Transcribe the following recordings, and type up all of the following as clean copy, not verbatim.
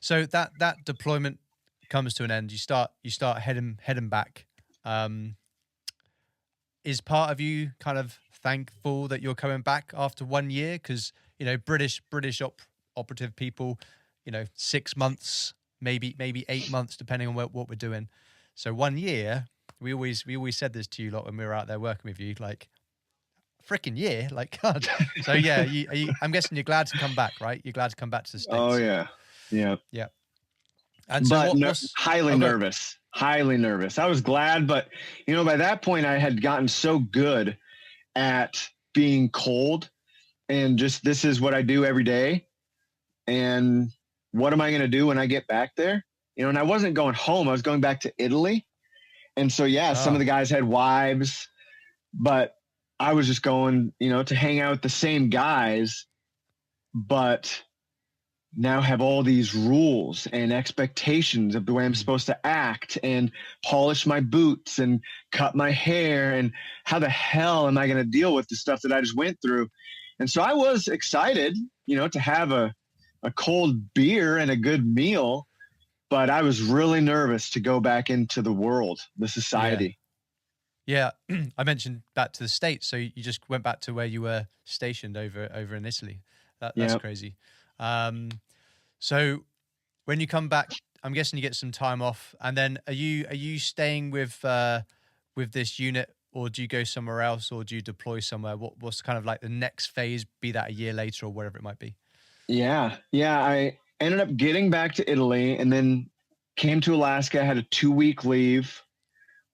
So that deployment comes to an end. You start heading back. Is part of you kind of thankful that you're coming back after 1 year? Because British operative people, 6 months, maybe 8 months, depending on what we're doing. So 1 year, we always said this to you lot when we were out there working with you, like, freaking year, like, God. So yeah, I'm guessing you're glad to come back, right? You're glad to come back to the States. Oh yeah. And so highly nervous. I was glad, but by that point I had gotten so good at being cold and just, this is what I do every day. And what am I going to do when I get back there? And I wasn't going home. I was going back to Italy. And so, some of the guys had wives, but I was just going, to hang out with the same guys, but now have all these rules and expectations of the way I'm supposed to act and polish my boots and cut my hair. And how the hell am I going to deal with the stuff that I just went through? And so I was excited, to have a cold beer and a good meal, but I was really nervous to go back into the world, the society. Yeah. I mentioned back to the States. So you just went back to where you were stationed over in Italy. That's crazy. So when you come back, I'm guessing you get some time off, and then are you staying with this unit, or do you go somewhere else, or do you deploy somewhere? What's kind of like the next phase, be that a year later or whatever it might be? Yeah. I ended up getting back to Italy and then came to Alaska. I had a 2-week leave,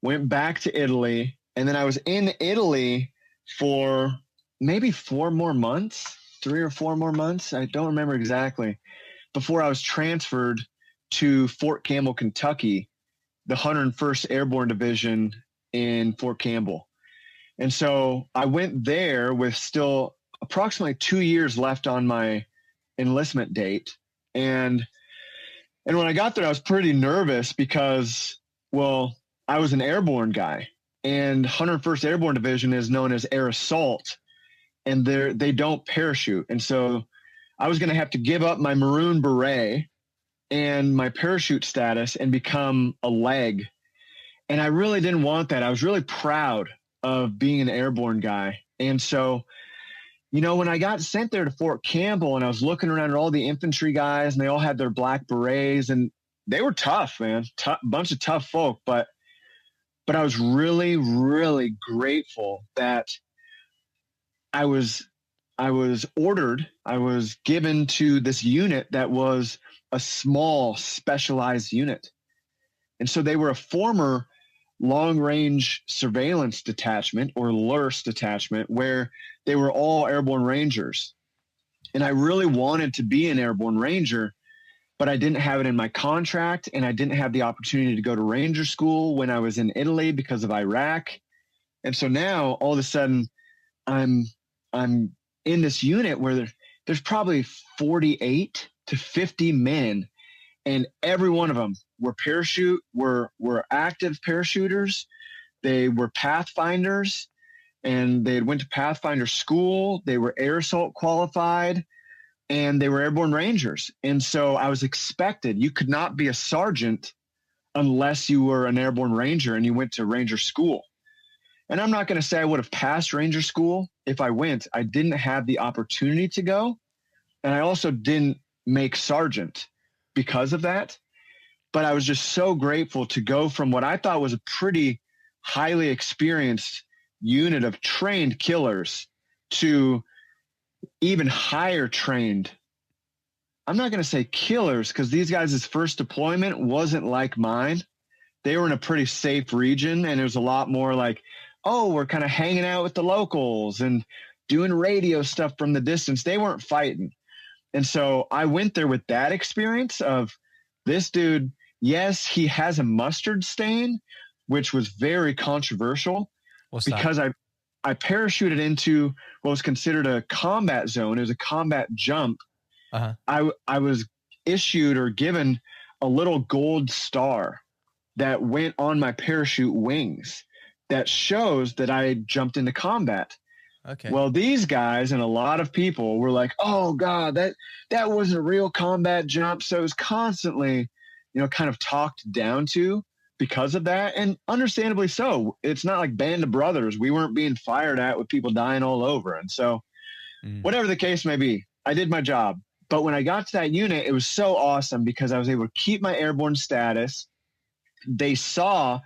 went back to Italy, and then I was in Italy for maybe 3 or 4 more months. I don't remember exactly, before I was transferred to Fort Campbell, Kentucky, the 101st Airborne Division in Fort Campbell. And so I went there with still approximately 2 years left on my enlistment date. And when I got there, I was pretty nervous because, I was an airborne guy, and 101st Airborne Division is known as air assault, and they don't parachute. And so I was going to have to give up my maroon beret and my parachute status and become a leg. And I really didn't want that. I was really proud of being an airborne guy. And so, when I got sent there to Fort Campbell and I was looking around at all the infantry guys, and they all had their black berets, and they were tough, man, bunch of tough folk. But I was really, really grateful that I was ordered, I was given to this unit that was a small specialized unit. And so they were a former long range surveillance detachment, or LURS detachment, where they were all airborne rangers. And I really wanted to be an airborne ranger, but I didn't have it in my contract, and I didn't have the opportunity to go to ranger school when I was in Italy because of Iraq. And so now all of a sudden I'm in this unit where there's probably 48 to 50 men, and every one of them were active parachuters. They were pathfinders, and they went to Pathfinder school. They were air assault qualified, and they were airborne rangers. And so I was expected. You could not be a sergeant unless you were an airborne ranger and you went to ranger school. And I'm not going to say I would have passed ranger school if I went. I didn't have the opportunity to go. And I also didn't make sergeant because of that. But I was just so grateful to go from what I thought was a pretty highly experienced unit of trained killers to even higher trained. I'm not going to say killers, because these guys' first deployment wasn't like mine. They were in a pretty safe region, and it was a lot more like, we're kind of hanging out with the locals and doing radio stuff from the distance. They weren't fighting. And so I went there with that experience of this dude. Yes, he has a mustard stain, which was very controversial. What's because that? I parachuted into what was considered a combat zone. It was a combat jump. Uh-huh. I was issued or given a little gold star that went on my parachute wings that shows that I jumped into combat. Okay. Well, these guys and a lot of people were like, "Oh God, that wasn't a real combat jump." So it was constantly, kind of talked down to because of that, and understandably so. It's not like Band of Brothers. We weren't being fired at with people dying all over, and so whatever the case may be, I did my job. But when I got to that unit, it was so awesome because I was able to keep my airborne status. They saw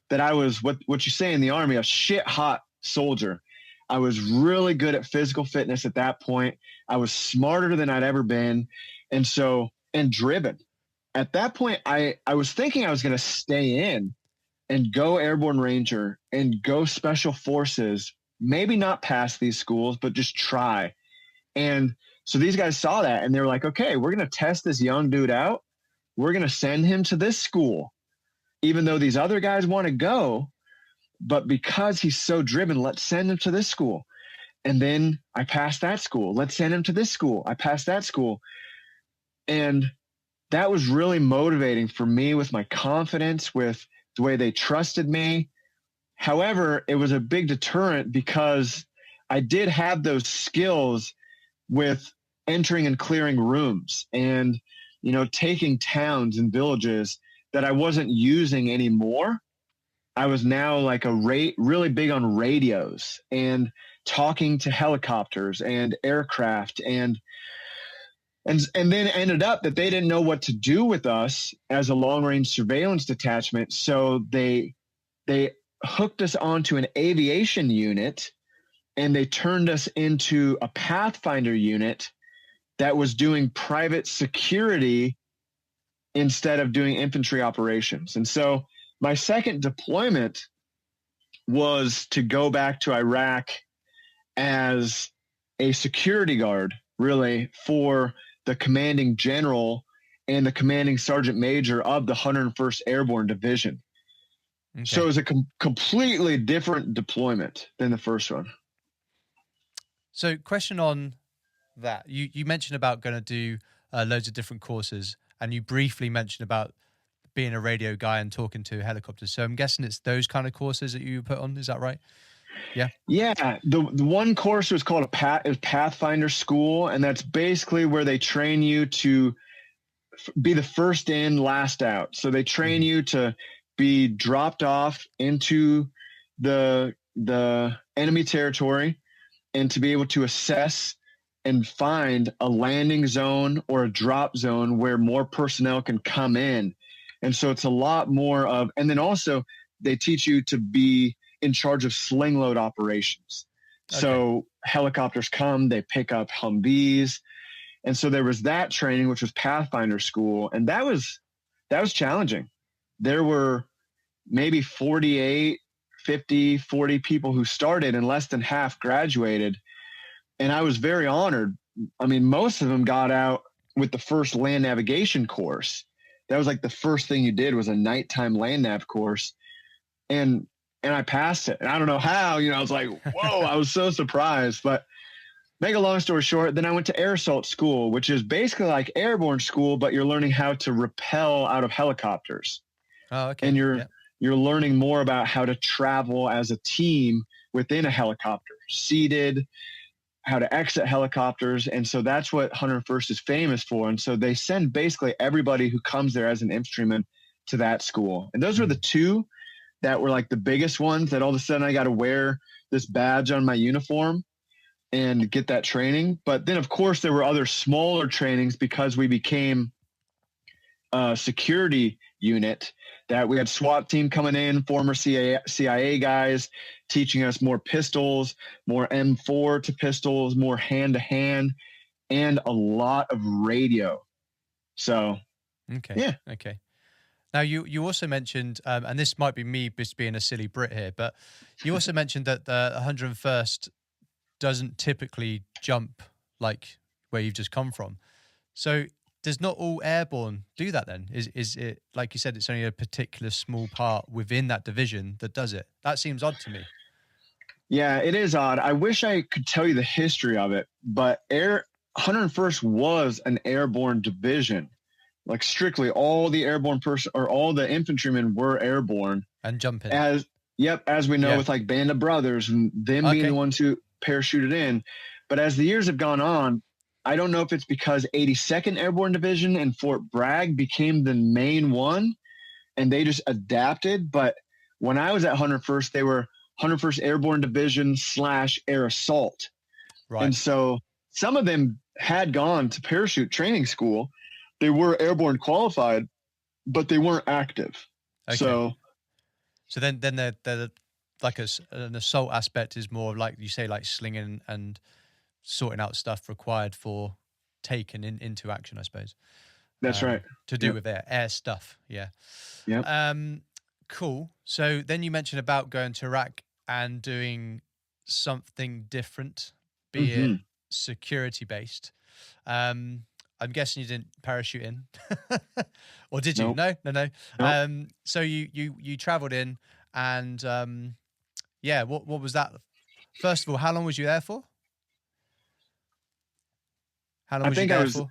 that I was what you say in the Army, a shit hot soldier. I was really good at physical fitness at that point. I was smarter than I'd ever been. And driven. At that point, I was thinking I was going to stay in and go Airborne Ranger and go Special Forces, maybe not pass these schools, but just try. And so these guys saw that and they were like, okay, we're going to test this young dude out. We're going to send him to this school, even though these other guys want to go. But because he's so driven, let's send him to this school. And then I passed that school. Let's send him to this school. I passed that school. And that was really motivating for me with my confidence, with the way they trusted me. However, it was a big deterrent because I did have those skills with entering and clearing rooms and, taking towns and villages that I wasn't using anymore. I was now like really big on radios and talking to helicopters and aircraft and then ended up that they didn't know what to do with us as a long range surveillance detachment. So they hooked us onto an aviation unit and they turned us into a Pathfinder unit that was doing private security instead of doing infantry operations. And so my second deployment was to go back to Iraq as a security guard, really, for the commanding general and the commanding sergeant major of the 101st Airborne Division. Okay. So it was a completely different deployment than the first one. So question on that. You mentioned about going to do loads of different courses, and you briefly mentioned about being a radio guy and talking to helicopters. So I'm guessing it's those kind of courses that you put on. Is that right? Yeah. Yeah. The one course was called Pathfinder School. And that's basically where they train you to be the first in, last out. So they train you to be dropped off into the enemy territory and to be able to assess and find a landing zone or a drop zone where more personnel can come in. And so it's a lot more of, and then also they teach you to be in charge of sling load operations. Okay. So helicopters come, they pick up Humvees. And so there was that training, which was Pathfinder School. And that was challenging. There were maybe 48, 50, 40 people who started and less than half graduated. And I was very honored. I mean, most of them got out with the first land navigation course. That was like the first thing you did was a nighttime land nav course. And I passed it. And I don't know how, I was like, whoa, I was so surprised. But make a long story short, then I went to Air Assault School, which is basically like airborne school, but you're learning how to rappel out of helicopters. Oh, okay. And you're learning more about how to travel as a team within a helicopter, seated, how to exit helicopters. And so that's what 101st is famous for. And so they send basically everybody who comes there as an infantryman to that school. And those were the two that were like the biggest ones that all of a sudden I got to wear this badge on my uniform and get that training. But then of course there were other smaller trainings because we became a security unit that we had SWAT team coming in, former CIA guys teaching us more pistols, more M4 to pistols, more hand-to-hand, and a lot of radio. So, okay. Yeah. Okay. Now, you also mentioned, and this might be me just being a silly Brit here, but you also mentioned that the 101st doesn't typically jump like where you've just come from. So does not all airborne do that then? Is it, like you said, it's only a particular small part within that division that does it? That seems odd to me. Yeah, it is odd. I wish I could tell you the history of it, but 101st was an airborne division. Like strictly all the airborne all the infantrymen were airborne. And jumping. As we know with like Band of Brothers and them being the ones who parachuted in. But as the years have gone on, I don't know if it's because 82nd Airborne Division and Fort Bragg became the main one and they just adapted. But when I was at 101st, they were 101st Airborne Division / Air Assault. Right. And so some of them had gone to parachute training school. They were airborne qualified, but they weren't active. Okay. So then the like an assault aspect is more like you say, like slinging and sorting out stuff required for taking into action, I suppose. That's right. To do with air stuff. Yeah. Yeah. Cool. So then you mentioned about going to Iraq and doing something different, be it security based. I'm guessing you didn't parachute in, or did you? Nope. No. Nope. So you traveled in, and what was that? First of all, how long was you there for? How long was you there for?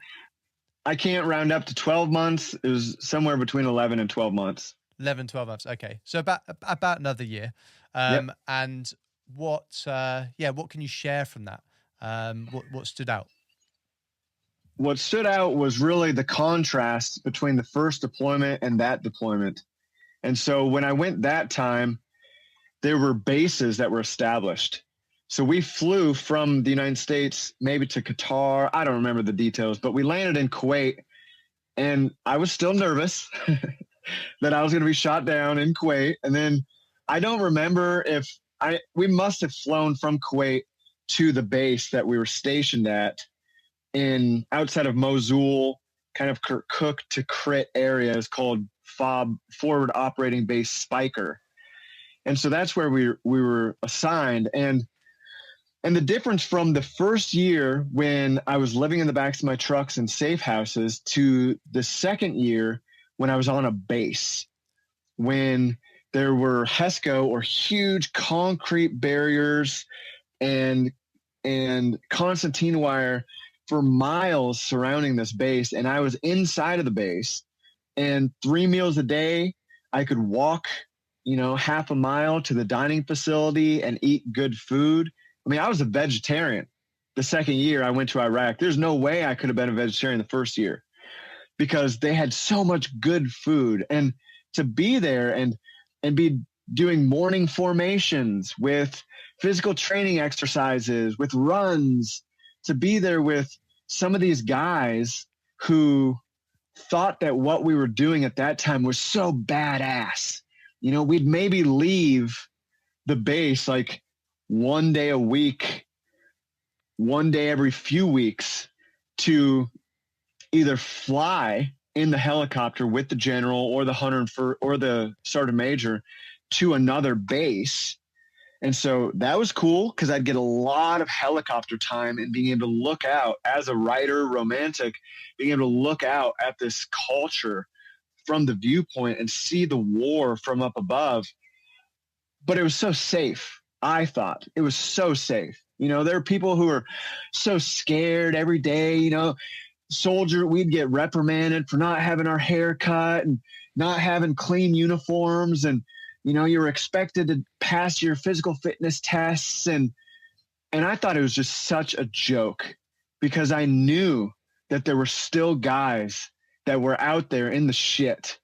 I can't round up to 12 months. It was somewhere between 11 and 12 months. 11, 12 months. Okay. So about another year. And what can you share from that? What stood out? What stood out was really the contrast between the first deployment and that deployment. And so when I went that time, there were bases that were established. So we flew from the United States, maybe to Qatar. I don't remember the details, but we landed in Kuwait, and I was still nervous that I was going to be shot down in Kuwait. And then I don't remember we must have flown from Kuwait to the base that we were stationed at in outside of Mosul, kind of Kirkuk to Crit areas called FOB, Forward Operating Base Spiker. And so that's where we were assigned. And the difference from the first year when I was living in the backs of my trucks and safe houses to the second year when I was on a base, when there were HESCO or huge concrete barriers and concertina wire for miles surrounding this base. And I was inside of the base, and 3 meals a day, I could walk, half a mile to the dining facility and eat good food. I mean, I was a vegetarian the second year I went to Iraq. There's no way I could have been a vegetarian the first year because they had so much good food. And to be there and be doing morning formations with physical training exercises, with runs, to be there with some of these guys who thought that what we were doing at that time was so badass. We'd maybe leave the base like one day a week, one day every few weeks to either fly in the helicopter with the general or the hunter or the sergeant major to another base. And so that was cool because I'd get a lot of helicopter time and being able to look out as a writer, romantic, being able to look out at this culture from the viewpoint and see the war from up above. But it was so safe. I thought it was so safe. There are people who are so scared every day, soldier, we'd get reprimanded for not having our hair cut and not having clean uniforms. And, you were expected to pass your physical fitness tests. And I thought it was just such a joke because I knew that there were still guys that were out there in the shit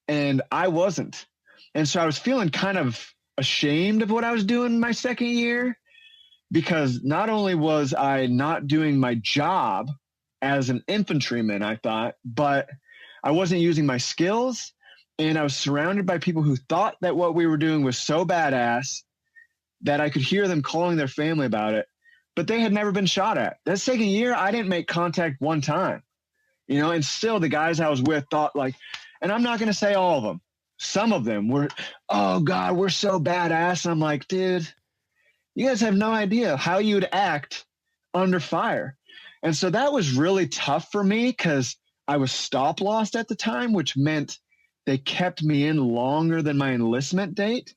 and I wasn't. And so I was feeling kind of ashamed of what I was doing my second year because not only was I not doing my job as an infantryman, I thought, but I wasn't using my skills. And I was surrounded by people who thought that what we were doing was so badass that I could hear them calling their family about it, but they had never been shot at. That second year, I didn't make contact one time, and still the guys I was with thought like, and I'm not going to say all of them. Some of them were, oh God, we're so badass. And I'm like, dude, you guys have no idea how you would act under fire. And so that was really tough for me because I was stop lost at the time, which meant they kept me in longer than my enlistment date.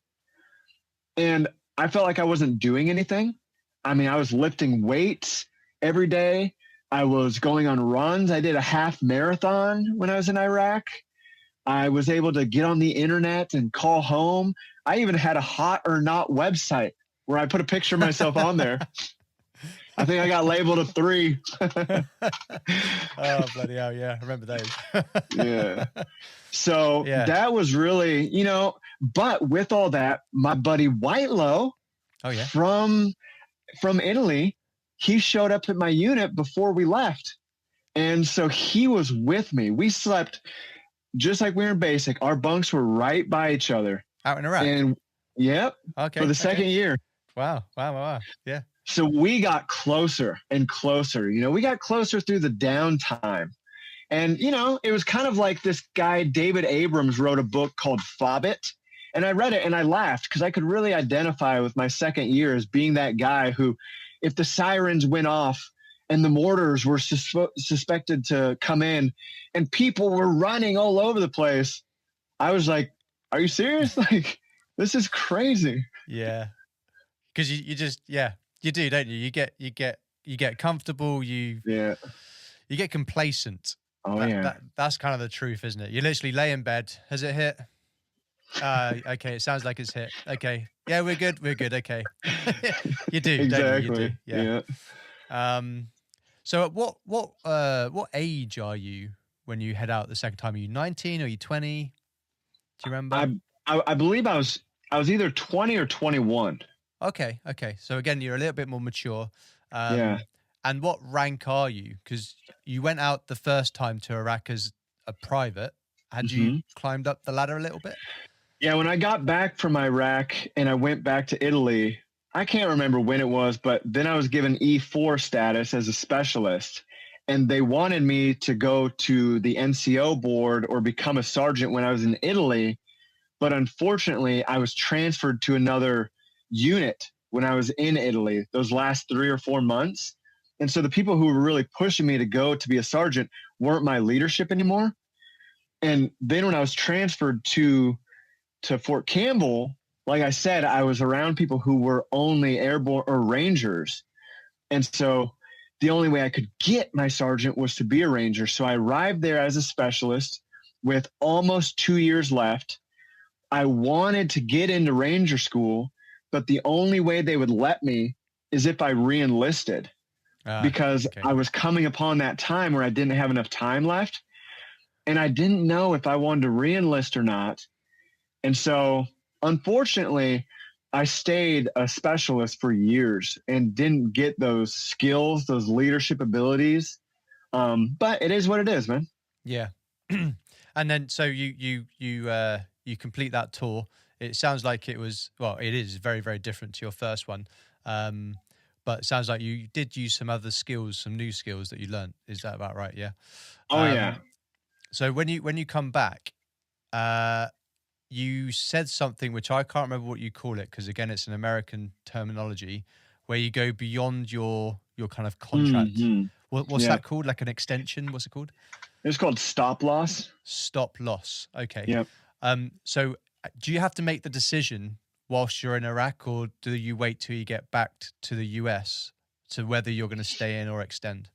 And I felt like I wasn't doing anything. I mean, I was lifting weights every day. I was going on runs. I did a half marathon when I was in Iraq. I was able to get on the internet and call home. I even had a hot or not website where I put a picture of myself on there. I think I got labeled a 3. Oh, bloody hell. Yeah. I remember those. Yeah. So Yeah. that was really, but with all that, my buddy Whitelow Oh, yeah. from Italy, he showed up at my unit before we left. And so he was with me. We slept just like we were in basic. Our bunks were right by each other. Out in Iraq? And yep. Okay. For the second year. Wow. Yeah. So we got closer and closer. We got closer through the downtime. And, it was kind of like this guy, David Abrams, wrote a book called Fobbit. And I read it and I laughed because I could really identify with my second year as being that guy who, if the sirens went off and the mortars were suspected to come in and people were running all over the place, I was like, are you serious? Like, this is crazy. Yeah. Because you just, you do, don't you? You get comfortable. You get complacent. Oh, That's kind of the truth, isn't it? You literally lay in bed. Has it hit? Okay. It sounds like it's hit. Okay. Yeah, we're good. Okay. You do, exactly. Don't you? You do. Yeah. So at what age are you when you head out the second time? Are you 19? Are you 20? Do you remember? I believe I was either 20 or 21. Okay. So again, you're a little bit more mature. Yeah. And what rank are you? Because you went out the first time to Iraq as a private. Had you climbed up the ladder a little bit? Yeah, when I got back from Iraq and I went back to Italy, I can't remember when it was, but then I was given E4 status as a specialist. And they wanted me to go to the NCO board or become a sergeant when I was in Italy. But unfortunately, I was transferred to another unit when I was in Italy those last 3 or 4 months. And so the people who were really pushing me to go to be a sergeant weren't my leadership anymore. And then when I was transferred to Fort Campbell, like I said, I was around people who were only airborne or rangers. And so the only way I could get my sergeant was to be a ranger. So I arrived there as a specialist with almost 2 years left. I wanted to get into ranger school, but the only way they would let me is if I re-enlisted. Because I was coming upon that time where I didn't have enough time left. And I didn't know if I wanted to re-enlist or not. And so, unfortunately, I stayed a specialist for years and didn't get those skills, those leadership abilities. But it is what it is, man. Yeah. And then, so you complete that tour. It sounds like it is very, very different to your first one. But it sounds like you did use some other skills, some new skills that you learned. Is that about right? Yeah. Oh, yeah. So when you come back, you said something which I can't remember what you call it, because again, it's an American terminology, where you go beyond your kind of contract. Mm-hmm. What's that called? Like an extension? What's it called? It's called stop loss. Stop loss. Okay. Yep. So do you have to make the decision whilst you're in Iraq, or do you wait till you get back to the US to whether you're going to stay in or extend?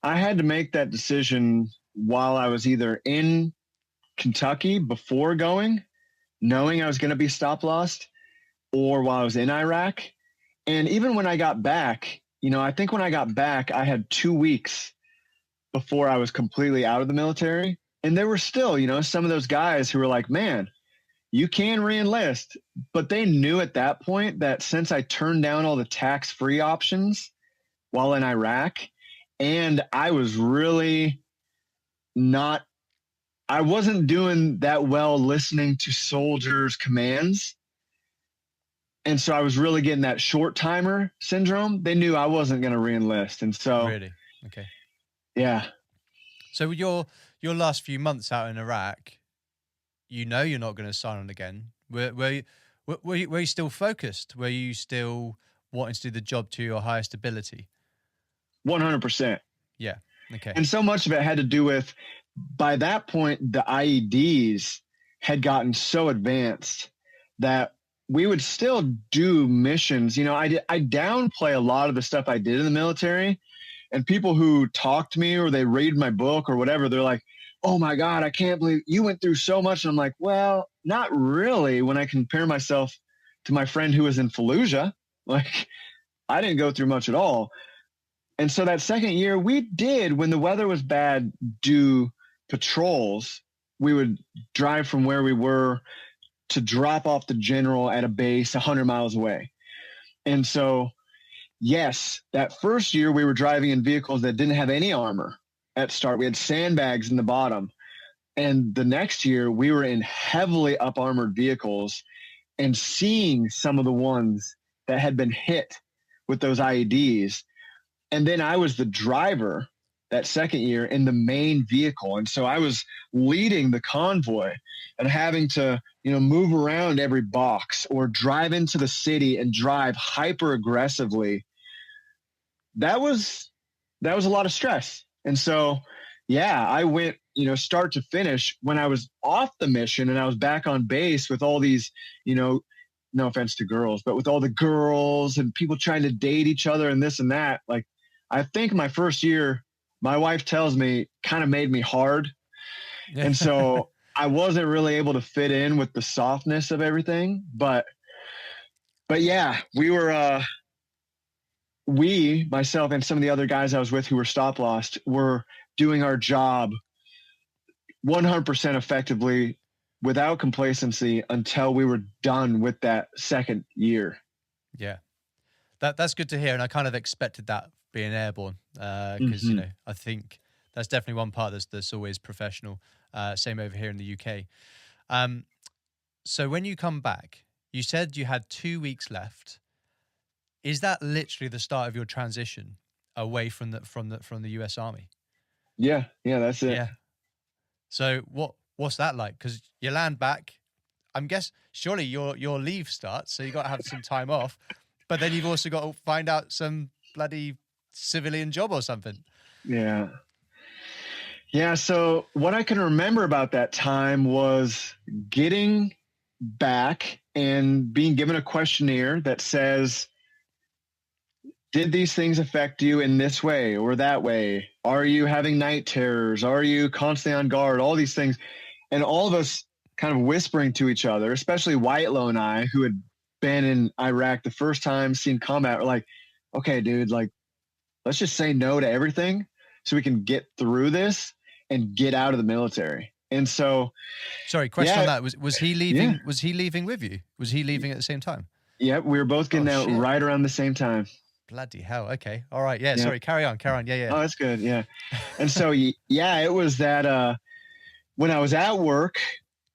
I had to make that decision while I was either in Kentucky before going, knowing I was going to be stop lost, or while I was in Iraq. And even when I got back, I think when I got back, I had 2 weeks before I was completely out of the military. And there were still, some of those guys who were like, man, you can re-enlist. But they knew at that point that since I turned down all the tax-free options while in Iraq, and I was really I wasn't doing that well listening to soldiers' commands. And so I was really getting that short timer syndrome. They knew I wasn't going to re-enlist. And so. Really? Okay. Yeah. So with your last few months out in Iraq, you're not going to sign on again. Were you still focused? Were you still wanting to do the job to your highest ability? 100%. Yeah. Okay. And so much of it had to do with, by that point, the IEDs had gotten so advanced that we would still do missions. I downplay a lot of the stuff I did in the military, and people who talk to me or they read my book or whatever, they're like, oh my God, I can't believe you went through so much. And I'm like, well, not really when I compare myself to my friend who was in Fallujah. Like, I didn't go through much at all. And so that second year we did, when the weather was bad, do patrols. We would drive from where we were to drop off the general at a base 100 miles away. And so, yes, that first year we were driving in vehicles that didn't have any armor at start. We had sandbags in the bottom. And the next year we were in heavily up armored vehicles and seeing some of the ones that had been hit with those IEDs. And then I was the driver that second year in the main vehicle. And so I was leading the convoy and having to, move around every box or drive into the city and drive hyper aggressively. That was a lot of stress. And so, yeah, I went, start to finish when I was off the mission and I was back on base with all these, no offense to girls, but with all the girls and people trying to date each other and this and that. Like, I think my first year, my wife tells me, kind of made me hard. And so I wasn't really able to fit in with the softness of everything. But yeah, we were, myself and some of the other guys I was with who were stop lost were doing our job 100% effectively without complacency until we were done with that second year. Yeah, that's good to hear. And I kind of expected that being airborne because, I think that's definitely one part that's always professional. Same over here in the UK. So when you come back, you said you had 2 weeks left. Is that literally the start of your transition away from the US Army? Yeah, that's it. Yeah. So what's that like? Because you land back, surely your leave starts, so you got to have some time off, but then you've also got to find out some bloody civilian job or something. Yeah. So what I can remember about that time was getting back and being given a questionnaire that says, did these things affect you in this way or that way? Are you having night terrors? Are you constantly on guard? All these things. And all of us kind of whispering to each other, especially Whitelow and I, who had been in Iraq the first time, seen combat, were like, okay, dude, like, let's just say no to everything so we can get through this and get out of the military. And so, sorry, question on that. Was he leaving? Yeah. Was he leaving with you? Was he leaving at the same time? Yep. We were both getting out right around the same time. Bloody hell. Okay. All right. Yeah. Sorry. Carry on. Yeah. Oh, that's good. Yeah. And so, it was that, when I was at work,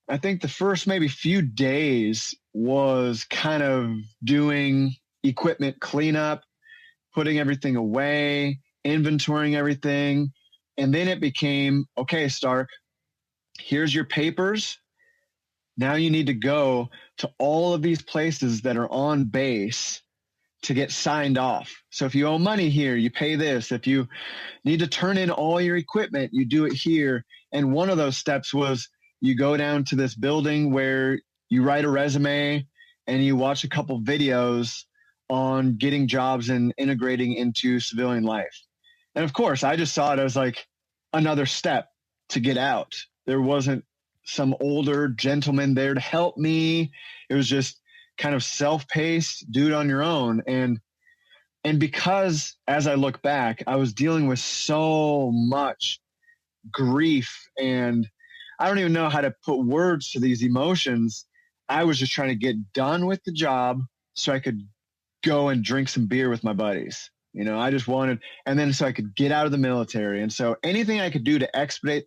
I think the first maybe few days was kind of doing equipment cleanup, putting everything away, inventorying everything. And then it became, okay, Stark, here's your papers. Now you need to go to all of these places that are on base to get signed off. So if you owe money here, you pay this. If you need to turn in all your equipment, you do it here. And one of those steps was you go down to this building where you write a resume and you watch a couple videos on getting jobs and integrating into civilian life. And of course, I just saw it as like another step to get out. There wasn't some older gentleman there to help me. It was just kind of self-paced, do it on your own. And because as I look back, I was dealing with so much grief and I don't even know how to put words to these emotions. I was just trying to get done with the job so I could go and drink some beer with my buddies. I just wanted, and then so I could get out of the military. And so anything I could do to expedite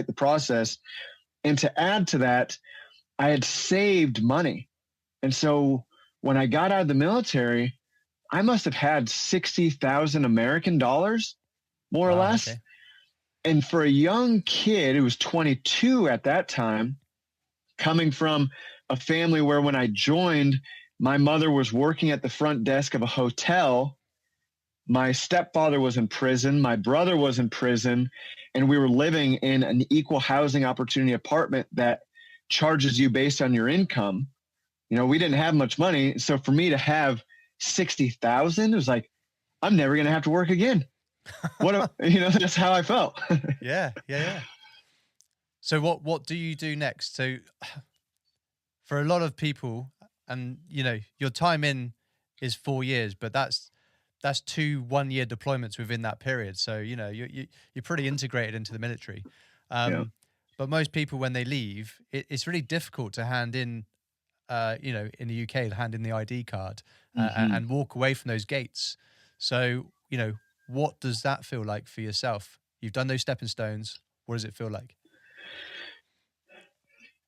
the process. And to add to that, I had saved money. And so when I got out of the military, I must have had 60,000 American dollars, more or less. Okay. And for a young kid who was 22 at that time, coming from a family where when I joined, my mother was working at the front desk of a hotel. My stepfather was in prison. My brother was in prison. And we were living in an equal housing opportunity apartment that charges you based on your income. We didn't have much money. So for me to have 60,000, it was like, I'm never going to have to work again. That's how I felt. Yeah. So what do you do next? So for a lot of people, and your time in is 4 years, but that's 2 1-year deployments within that period. So you're pretty integrated into the military. Yeah. But most people, when they leave, it's really difficult to hand in, in the UK, to hand in the ID card and walk away from those gates. So what does that feel like for yourself? You've done those stepping stones. What does it feel like?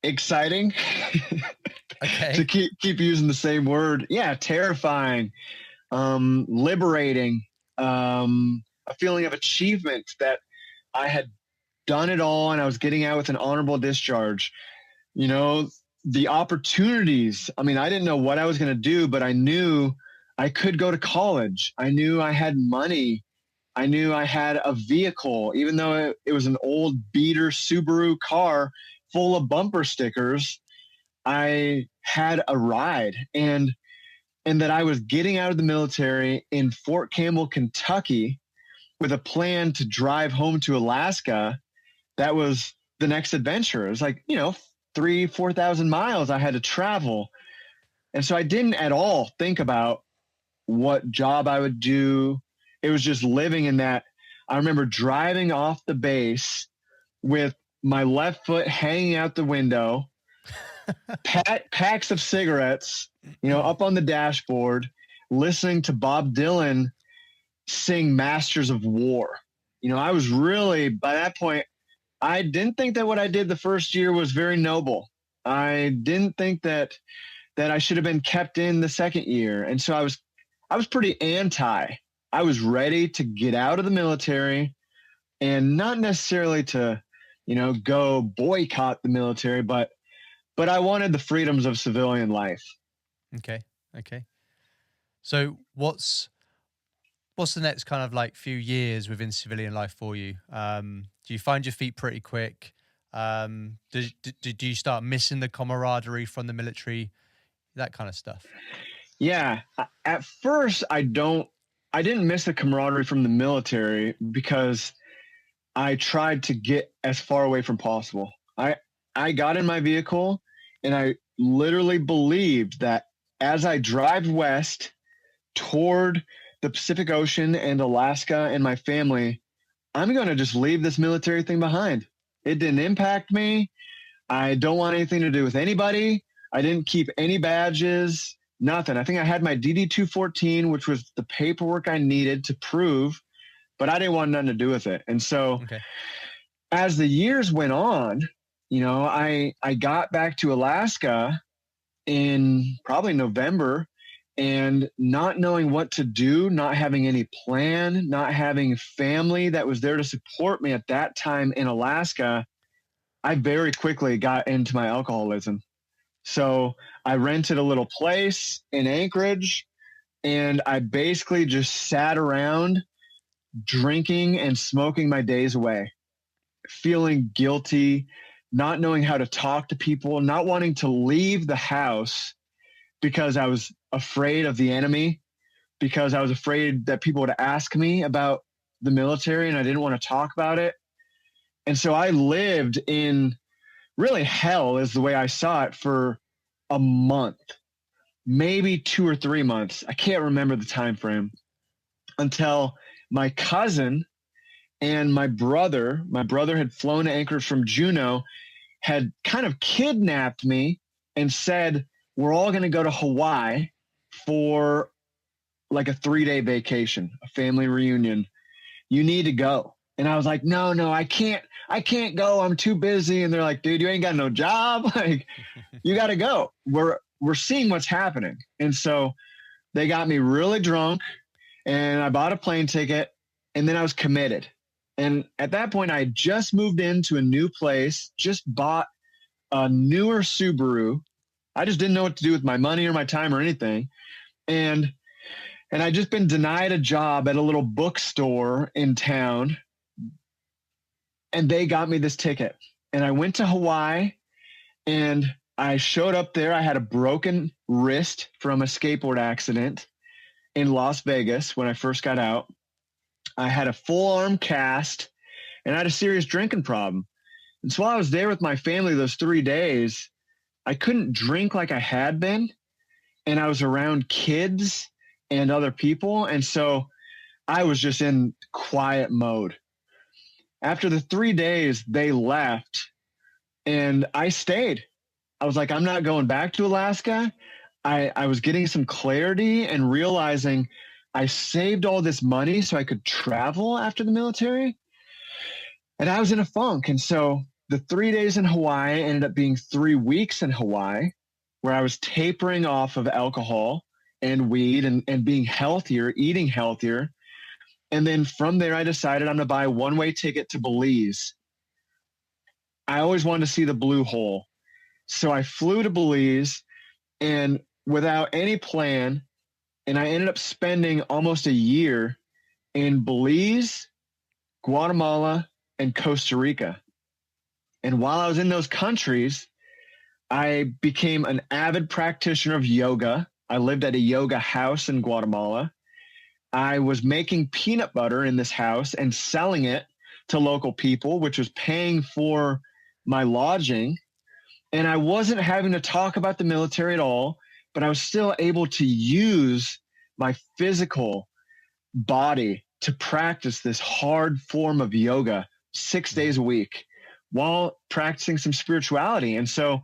Exciting. Okay. To keep using the same word. Yeah, terrifying, liberating, a feeling of achievement that I had done it all and I was getting out with an honorable discharge. The opportunities. I mean, I didn't know what I was going to do, but I knew I could go to college. I knew I had money. I knew I had a vehicle, even though it was an old beater Subaru car full of bumper stickers. I had a ride, and that I was getting out of the military in Fort Campbell, Kentucky, with a plan to drive home to Alaska. That was the next adventure. It was like, 3,000-4,000 miles I had to travel. And so I didn't at all think about what job I would do. It was just living in that. I remember driving off the base with my left foot hanging out the window, packs of cigarettes, up on the dashboard, listening to Bob Dylan sing Masters of War. I was really, by that point, I didn't think that what I did the first year was very noble. I didn't think that I should have been kept in the second year. And so I was pretty anti. I was ready to get out of the military, and not necessarily to, go boycott the military, but I wanted the freedoms of civilian life. Okay. So what's the next kind of like few years within civilian life for you? Do you find your feet pretty quick? Do you start missing the camaraderie from the military? That kind of stuff. Yeah. At first, I didn't miss the camaraderie from the military because I tried to get as far away from possible. I got in my vehicle and I literally believed that as I drive west toward the Pacific Ocean and Alaska and my family, I'm going to just leave this military thing behind. It didn't impact me. I don't want anything to do with anybody. I didn't keep any badges, nothing. I think I had my DD-214, which was the paperwork I needed to prove, but I didn't want nothing to do with it. And so as the years went on, I got back to Alaska in probably November, and not knowing what to do, not having any plan, not having family that was there to support me at that time in Alaska, I very quickly got into my alcoholism. So I rented a little place in Anchorage, and I basically just sat around drinking and smoking my days away, feeling guilty, not knowing how to talk to people, not wanting to leave the house because I was afraid of the enemy, because I was afraid that people would ask me about the military and I didn't want to talk about it. And so I lived in really hell is the way I saw it for a month, maybe 2 or 3 months. I can't remember the time frame, until my cousin and my brother had flown to Anchorage from Juneau, had kind of kidnapped me and said, we're all going to go to Hawaii for like a 3-day vacation, a family reunion. You need to go. And I was like, no, I can't go. I'm too busy. And they're like, dude, you ain't got no job. Like, you got to go. We're seeing what's happening. And so they got me really drunk, and I bought a plane ticket, and then I was committed. And at that point, I just moved into a new place, just bought a newer Subaru. I just didn't know what to do with my money or my time or anything. And I'd just been denied a job at a little bookstore in town. And they got me this ticket. And I went to Hawaii, and I showed up there. I had a broken wrist from a skateboard accident in Las Vegas when I first got out. I had a full arm cast, and I had a serious drinking problem. And so while I was there with my family those 3 days, I couldn't drink like I had been. and I was around kids and other people. And so I was just in quiet mode. After the 3 days, they left and I stayed. I was like, I'm not going back to Alaska. I was getting some clarity and realizing I saved all this money so I could travel after the military. And I was in a funk. And so the 3 days in Hawaii ended up being 3 weeks in Hawaii, where I was tapering off of alcohol and weed and being healthier, eating healthier. And then from there, I decided I'm going to buy a one-way ticket to Belize. I always wanted to see the blue hole. So I flew to Belize and without any plan, and I ended up spending almost a year in Belize, Guatemala, and Costa Rica. And while I was in those countries, I became an avid practitioner of yoga. I lived at a yoga house in Guatemala. I was making peanut butter in this house and selling it to local people, which was paying for my lodging. And I wasn't having to talk about the military at all, but I was still able to use my physical body to practice this hard form of yoga 6 days a week while practicing some spirituality. And so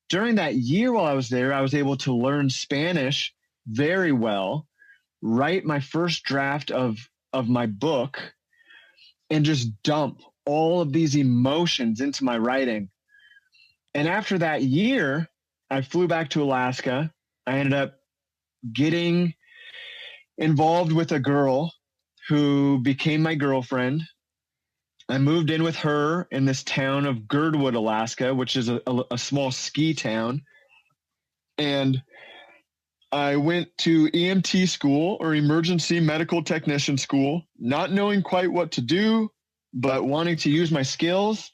during that year while I was there, I was able to learn Spanish very well, write my first draft of my book, and just dump all of these emotions into my writing. And after that year, I flew back to Alaska. I ended up getting involved with a girl who became my girlfriend. I moved in with her in this town of Girdwood, Alaska, which is a small ski town. And I went to EMT school, or emergency medical technician school, not knowing quite what to do, but wanting to use my skills.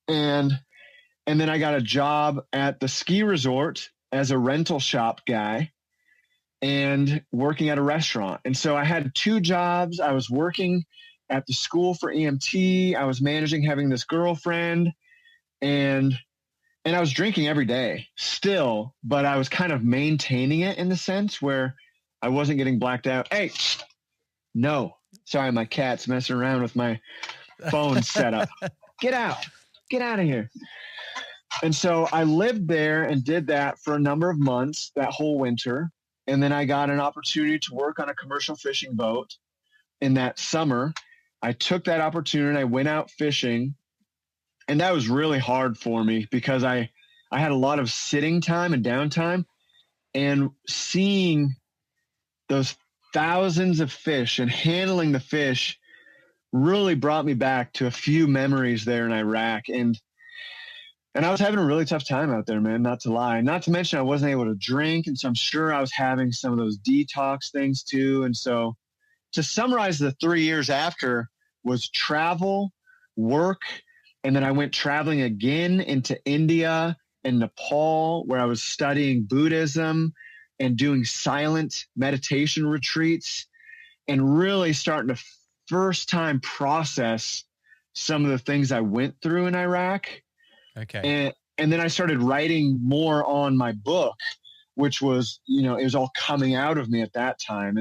And then I got a job at the ski resort as a rental shop guy and working at a restaurant. And so I had 2 jobs. I was working at the school for EMT. I was managing having this girlfriend, and I was drinking every day still, but I was kind of maintaining it in the sense where I wasn't getting blacked out. Hey, no, sorry, my cat's messing around with my phone setup. Get out of here. And so I lived there and did that for a number of months that whole winter. And then I got an opportunity to work on a commercial fishing boat in that summer. I took that opportunity. I went out fishing, and that was really hard for me because I had a lot of sitting time and downtime, and seeing those thousands of fish and handling the fish really brought me back to a few memories there in Iraq. And I was having a really tough time out there, man, not to lie. Not to mention I wasn't able to drink, and so I'm sure I was having some of those detox things too. And so to summarize, the 3 years after was travel, work, and then I went traveling again into India and Nepal, where I was studying Buddhism and doing silent meditation retreats and really starting to first time process some of the things I went through in Iraq. Okay. And then I started writing more on my book, which was, it was all coming out of me at that time.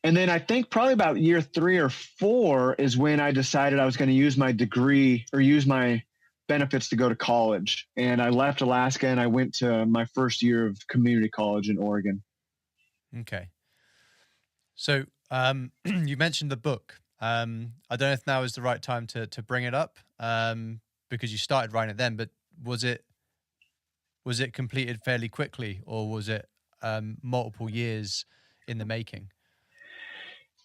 And then I think probably about year 3 or 4 is when I decided I was going to use my degree or use my benefits to go to college. And I left Alaska and I went to my first year of community college in Oregon. Okay. So you mentioned the book. I don't know if now is the right time to bring it up because you started writing it then, but was it completed fairly quickly, or was it multiple years in the making?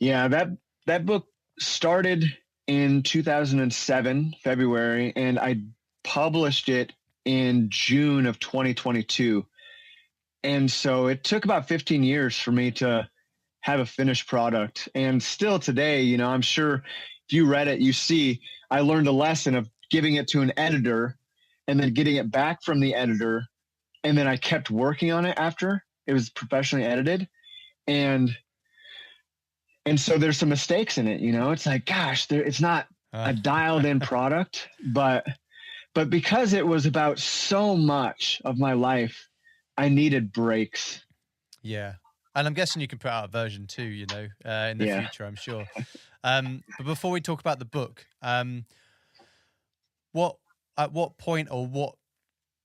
Yeah, that book started in 2007, February, and I published it in June of 2022. And so it took about 15 years for me to have a finished product. And still today, I'm sure if you read it, you see I learned a lesson of giving it to an editor and then getting it back from the editor. And then I kept working on it after it was professionally edited. And so there's some mistakes in it, it's like, gosh, it's not a dialed in product, but because it was about so much of my life, I needed breaks. Yeah. And I'm guessing you can put out a version 2, you know, in the future, I'm sure. But before we talk about the book, at what point or what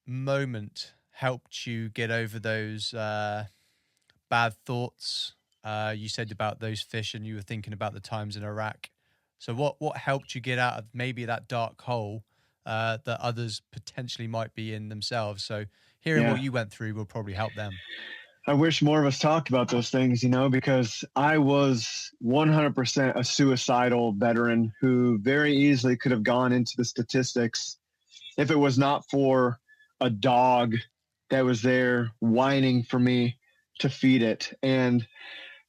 moment helped you get over those bad thoughts? You said about those fish, and you were thinking about the times in Iraq. So what helped you get out of maybe that dark hole that others potentially might be in themselves? So hearing what you went through will probably help them. I wish more of us talked about those things, you know, because I was 100% a suicidal veteran who very easily could have gone into the statistics if it was not for a dog that was there whining for me to feed it. And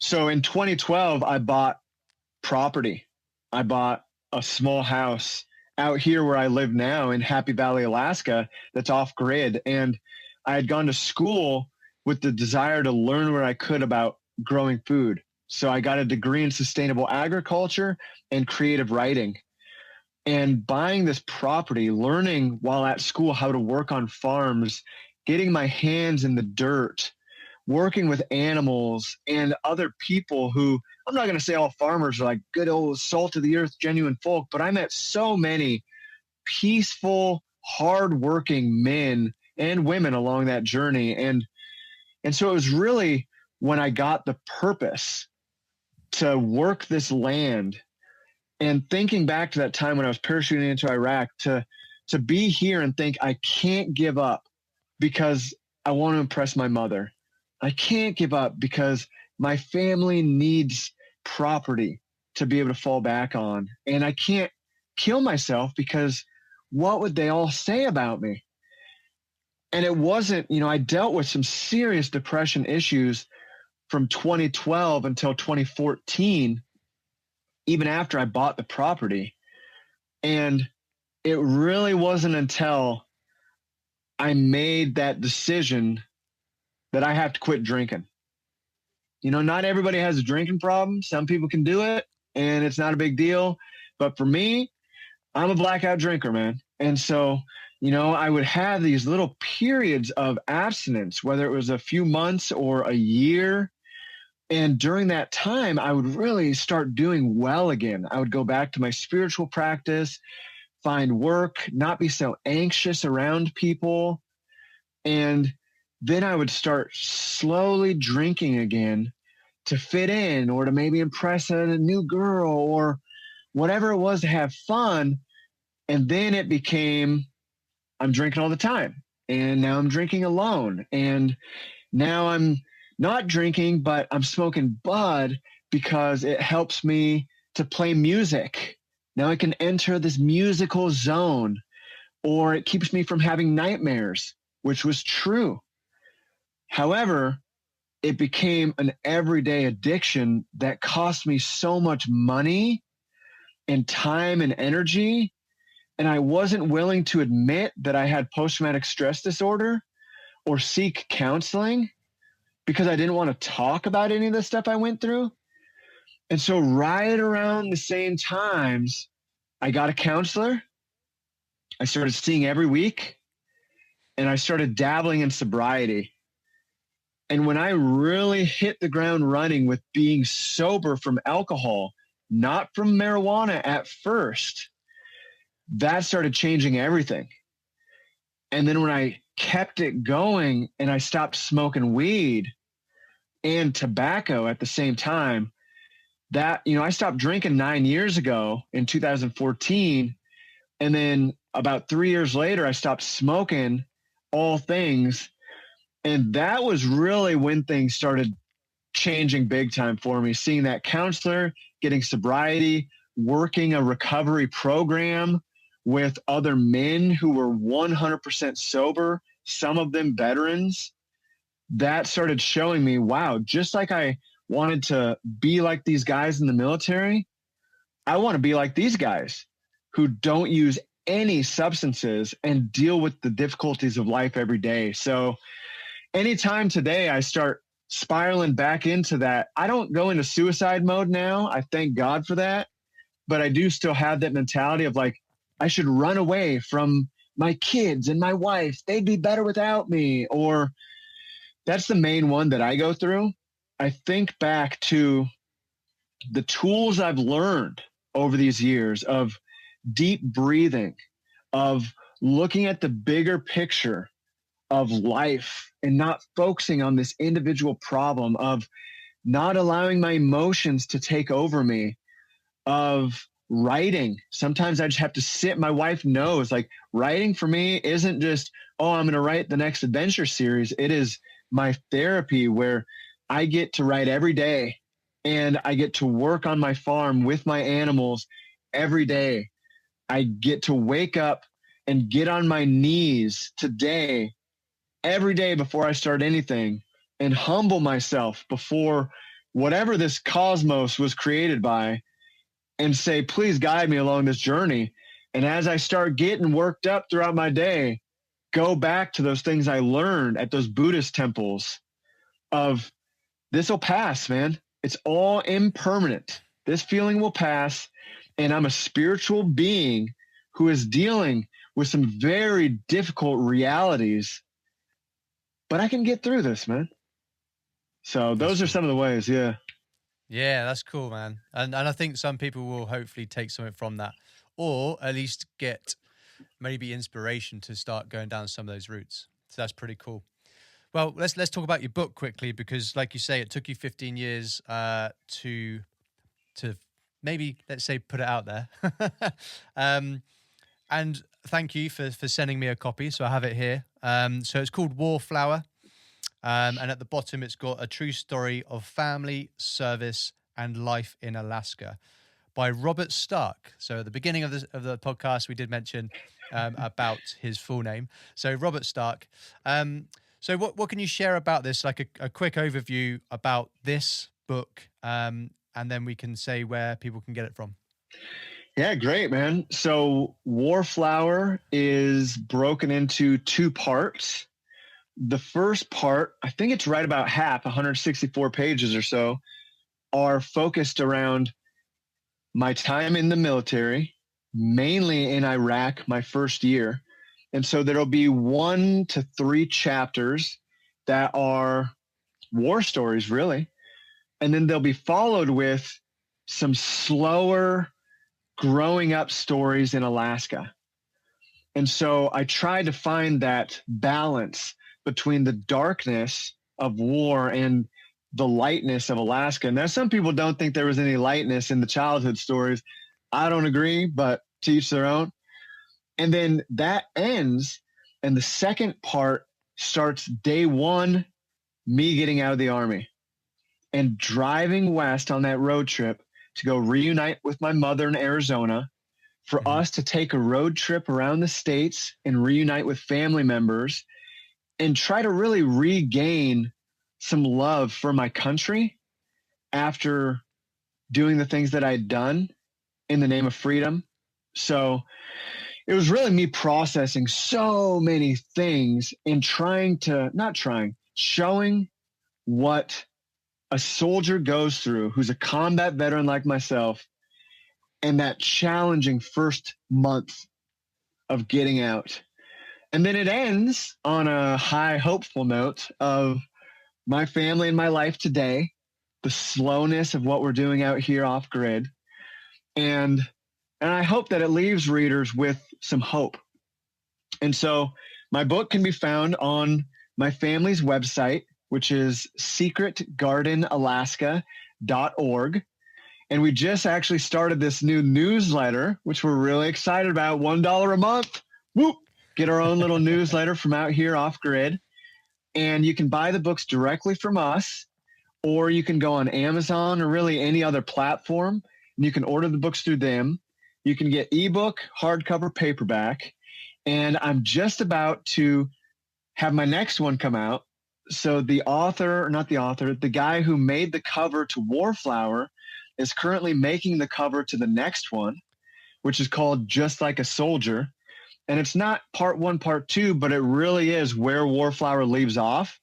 so in 2012, I bought property. I bought a small house out here where I live now in Happy Valley, Alaska, that's off grid. And I had gone to school with the desire to learn what I could about growing food. So I got a degree in sustainable agriculture and creative writing. And buying this property, learning while at school how to work on farms, getting my hands in the dirt, working with animals and other people who, I'm not going to say all farmers are like good old salt of the earth, genuine folk, but I met so many peaceful, hardworking men and women along that journey. And so it was really when I got the purpose to work this land, and thinking back to that time when I was parachuting into Iraq, to be here and think I can't give up because I want to impress my mother. I can't give up because my family needs property to be able to fall back on. And I can't kill myself because what would they all say about me? And it wasn't, you know, I dealt with some serious depression issues from 2012 until 2014, even after I bought the property. And it really wasn't until I made that decision that I have to quit drinking. You know, not everybody has a drinking problem. Some people can do it and it's not a big deal. But for me, I'm a blackout drinker, man. And so, you know, I would have these little periods of abstinence, whether it was a few months or a year. And during that time, I would really start doing well again. I would go back to my spiritual practice, find work, not be so anxious around people. And then I would start slowly drinking again to fit in or to maybe impress a new girl or whatever it was to have fun. And then it became, I'm drinking all the time. And now I'm drinking alone. And now I'm not drinking, but I'm smoking bud because it helps me to play music. Now I can enter this musical zone, or it keeps me from having nightmares, which was true. However, it became an everyday addiction that cost me so much money and time and energy. And I wasn't willing to admit that I had post-traumatic stress disorder or seek counseling because I didn't want to talk about any of the stuff I went through. And so right around the same times, I got a counselor. I started seeing every week, and I started dabbling in sobriety. And when I really hit the ground running with being sober from alcohol, not from marijuana at first, that started changing everything. And then when I kept it going and I stopped smoking weed and tobacco at the same time, that, you know, I stopped drinking 9 years ago in 2014. And then about 3 years later, I stopped smoking all things. And that was really when things started changing big time for me, seeing that counselor, getting sobriety, working a recovery program with other men who were 100% sober, some of them veterans. That started showing me, wow, just like I wanted to be like these guys in the military, I want to be like these guys who don't use any substances and deal with the difficulties of life every day. So anytime today I start spiraling back into that, I don't go into suicide mode now. I thank God for that. But I do still have that mentality of like, I should run away from my kids and my wife. They'd be better without me. Or, that's the main one that I go through. I think back to the tools I've learned over these years of deep breathing, of looking at the bigger picture of life and not focusing on this individual problem, of not allowing my emotions to take over me, of writing. Sometimes I just have to sit. My wife knows, like, writing for me isn't just, oh, I'm going to write the next adventure series. It is my therapy where I get to write every day and I get to work on my farm with my animals every day. I get to wake up and get on my knees today, every day before I start anything, and humble myself before whatever this cosmos was created by, and say, please guide me along this journey. And as I start getting worked up throughout my day, go back to those things I learned at those Buddhist temples of, this will pass, man. It's all impermanent. This feeling will pass. And I'm a spiritual being who is dealing with some very difficult realities, but I can get through this, man. So those are some of the ways. Yeah. Yeah, that's cool, man. And I think some people will hopefully take something from that, or at least get maybe inspiration to start going down some of those routes. So that's pretty cool. Well, let's talk about your book quickly, because like you say, it took you 15 years to maybe, let's say, put it out there. And thank you for sending me a copy. So I have it here. So it's called Warflower. And at the bottom, it's got a true story of family, service, and life in Alaska by Robert Stark. So at the beginning of the podcast, we did mention about his full name. So Robert Stark. So what can you share about this? Like a quick overview about this book, and then we can say where people can get it from. Yeah, great, man. So Warflower is broken into 2 parts. The first part, I think it's right about half, 164 pages or so, are focused around my time in the military, mainly in Iraq, my first year. And so there'll be 1 to 3 chapters that are war stories, really. And then they'll be followed with some slower growing up stories in Alaska. And so I tried to find that balance between the darkness of war and the lightness of Alaska. Now, some people don't think there was any lightness in the childhood stories. I don't agree, but to each their own. And then that ends, and the second part starts day 1, me getting out of the Army and driving west on that road trip to go reunite with my mother in Arizona, for us to take a road trip around the states and reunite with family members and try to really regain some love for my country after doing the things that I'd done in the name of freedom. So it was really me processing so many things and showing what a soldier goes through who's a combat veteran like myself, and that challenging first month of getting out. And then it ends on a high, hopeful note of my family and my life today, the slowness of what we're doing out here off grid. And I hope that it leaves readers with some hope. And so my book can be found on my family's website, which is secretgardenalaska.org. And we just actually started this new newsletter, which we're really excited about. $1 a month. Whoop! Get our own little newsletter from out here off grid. And you can buy the books directly from us, or you can go on Amazon or really any other platform, and you can order the books through them. You can get ebook, hardcover, paperback. And I'm just about to have my next one come out. So the guy who made the cover to Warflower is currently making the cover to the next one, which is called Just Like a Soldier. And it's not part 1, part 2, but it really is where Warflower leaves off.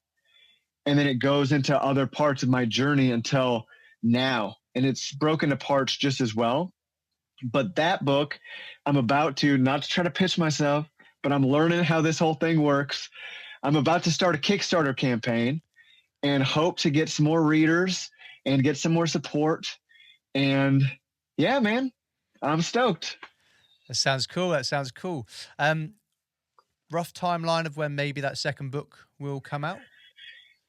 And then it goes into other parts of my journey until now. And it's broken to parts just as well. But that book, I'm about to, not to try to pitch myself, but I'm learning how this whole thing works. I'm about to start a Kickstarter campaign. and hope to get some more readers and get some more support. And yeah, man, I'm stoked. That sounds cool. That sounds cool. Rough timeline of when maybe that second book will come out?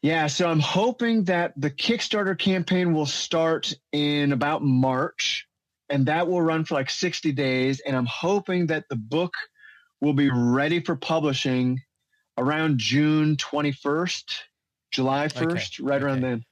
Yeah, so I'm hoping that the Kickstarter campaign will start in about March, and that will run for like 60 days. And I'm hoping that the book will be ready for publishing around June 21st, July 1st, right around then.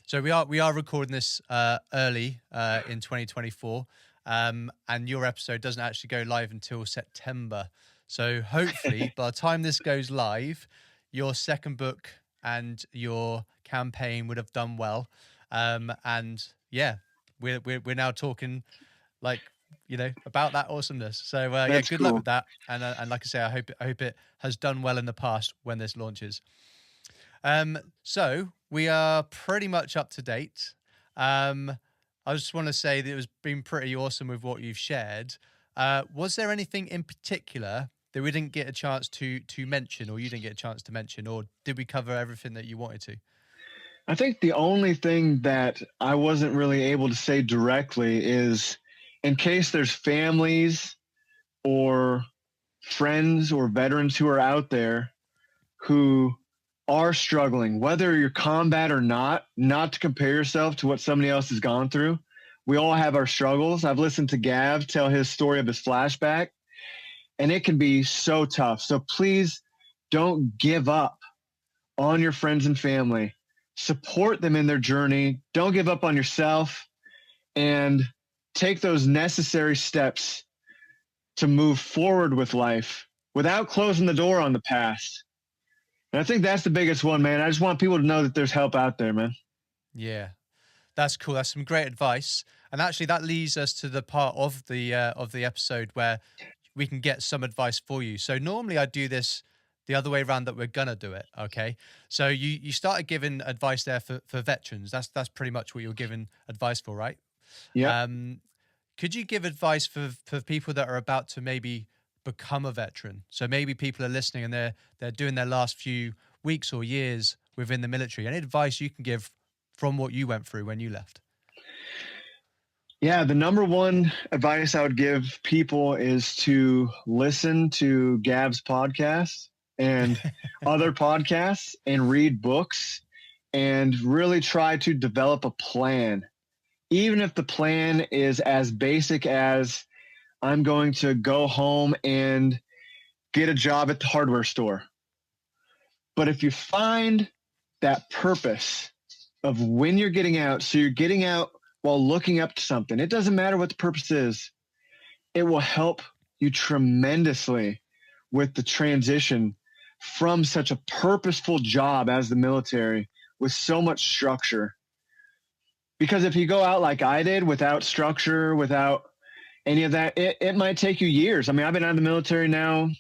So we are recording this early in 2024, and your episode doesn't actually go live until September. So hopefully by the time this goes live, your second book and your campaign would have done well. And yeah, we're now talking like, you know, about that awesomeness. So yeah, good luck with that. And like I say, I hope it has done well in the past when this launches. So we are pretty much up to date. I just want to say that it was been pretty awesome with what you've shared. Was there anything in particular that we didn't get a chance to mention, or you didn't get a chance to mention, or did we cover everything that you wanted to? I think the only thing that I wasn't really able to say directly is, in case there's families or friends or veterans who are out there who are struggling, whether you're combat or not to compare yourself to what somebody else has gone through. We all have our struggles. I've listened to Gav tell his story of his flashback, and it can be so tough. So please don't give up on your friends and family. Support them in their journey. Don't give up on yourself, and take those necessary steps to move forward with life without closing the door on the past. And I think that's the biggest one, man. I just want people to know that there's help out there, man. Yeah, that's cool. That's some great advice. And actually that leads us to the part of the episode where we can get some advice for you. So normally I do this the other way around that we're going to do it. Okay. So you started giving advice there for veterans. That's pretty much what you're giving advice for, right? Yeah. Could you give advice for people that are about to maybe become a veteran? So maybe people are listening and they're doing their last few weeks or years within the military. Any advice you can give from what you went through when you left? Yeah, the number one advice I would give people is to listen to Gav's podcast and other podcasts and read books and really try to develop a plan. Even if the plan is as basic as, I'm going to go home and get a job at the hardware store. But if you find that purpose of when you're getting out, so you're getting out while looking up to something, it doesn't matter what the purpose is, it will help you tremendously with the transition from such a purposeful job as the military with so much structure. Because if you go out like I did, without structure, without any of that, it might take you years. I mean, I've been out of the military now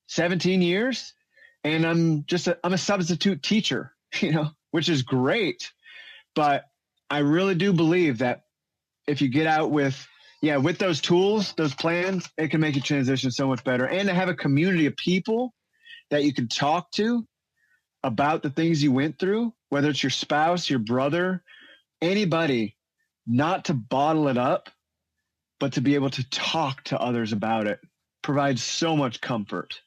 17 years, and I'm a substitute teacher, which is great. But I really do believe that if you get out with those tools, those plans, it can make you transition so much better. And to have a community of people that you can talk to about the things you went through, whether it's your spouse, your brother, anybody, not to bottle it up, but to be able to talk to others about it, provides so much comfort.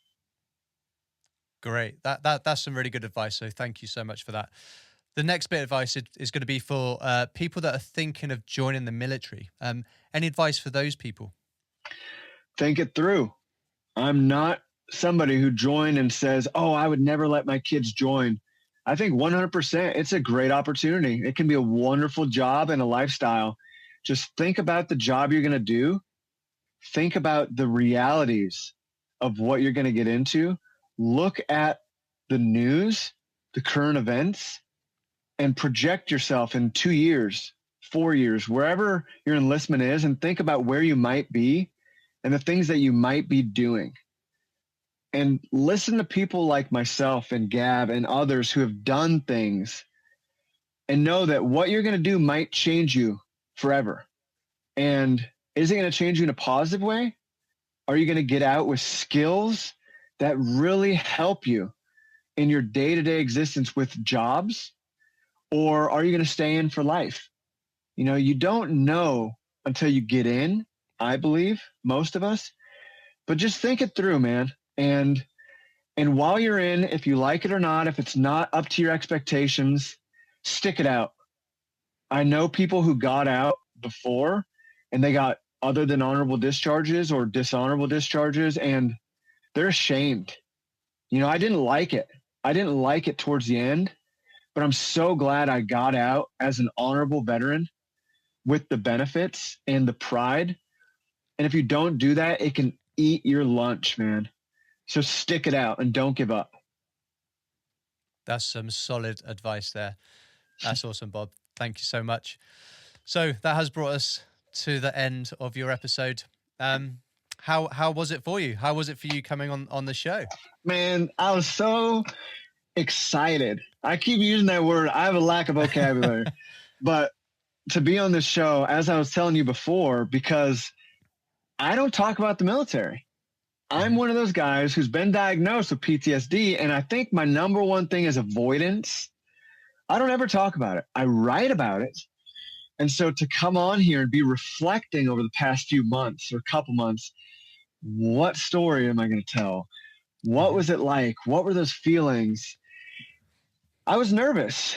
Great. That's some really good advice. So thank you so much for that. The next bit of advice is going to be for people that are thinking of joining the military. Any advice for those people? Think it through. I'm not somebody who joined and says, oh, I would never let my kids join. I think 100% it's a great opportunity. It can be a wonderful job and a lifestyle. Just think about the job you're going to do. Think about the realities of what you're going to get into. Look at the news, the current events, and project yourself in 2 years, 4 years, wherever your enlistment is, and think about where you might be and the things that you might be doing. And listen to people like myself and Gav and others who have done things, and know that what you're going to do might change you forever. And is it going to change you in a positive way? Are you going to get out with skills that really help you in your day-to-day existence with jobs, or are you going to stay in for life? You know, you don't know until you get in, I believe, most of us, but just think it through, man. And while you're in, if you like it or not, if it's not up to your expectations, stick it out. I know people who got out before and they got other than honorable discharges or dishonorable discharges, and they're ashamed. You know, I didn't like it. I didn't like it towards the end, but I'm so glad I got out as an honorable veteran with the benefits and the pride. And if you don't do that, it can eat your lunch, man. So stick it out and don't give up. That's some solid advice there. That's awesome, Bob. Thank you so much. So that has brought us to the end of your episode. How was it for you? How was it for you coming on the show? Man, I was so excited. I keep using that word. I have a lack of vocabulary. But to be on this show, as I was telling you before, because I don't talk about the military. I'm one of those guys who's been diagnosed with PTSD, and I think my number one thing is avoidance. I don't ever talk about it. I write about it. And so to come on here and be reflecting over the past few months or couple months, what story am I going to tell? What was it like? What were those feelings? I was nervous,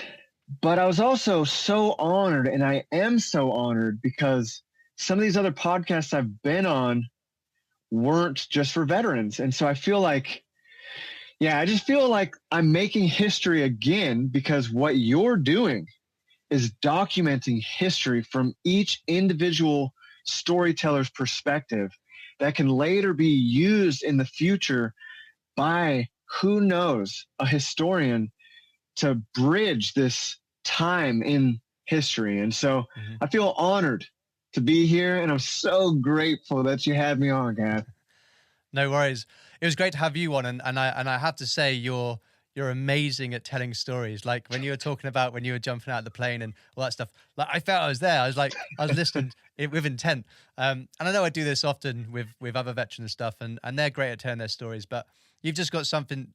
but I was also so honored, and I am so honored because some of these other podcasts I've been on weren't just for veterans. And so I feel like, I just feel like I'm making history again, because what you're doing is documenting history from each individual storyteller's perspective that can later be used in the future by, who knows, a historian to bridge this time in history. And so I feel honored to be here, and I'm so grateful that you had me on, Gav. No worries. It was great to have you on, and I have to say you're amazing at telling stories. Like when you were talking about when you were jumping out of the plane and all that stuff, like I felt I was there. I was listening with intent. And I know I do this often with other veterans and stuff, and they're great at telling their stories, but you've just got something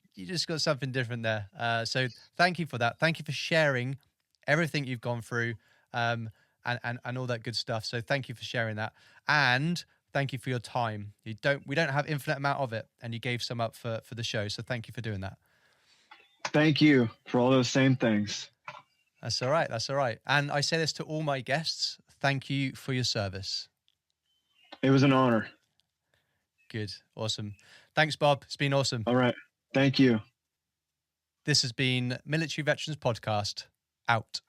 different there. So thank you for that. Thank you for sharing everything you've gone through, and all that good stuff. So thank you for sharing that. And thank you for your time. We don't have infinite amount of it, and you gave some up for the show. So thank you for doing that. Thank you for all those same things. That's all right. That's all right. And I say this to all my guests. Thank you for your service. It was an honor. Good. Awesome. Thanks, Bob. It's been awesome. All right. Thank you. This has been Military Veterans Podcast. Out.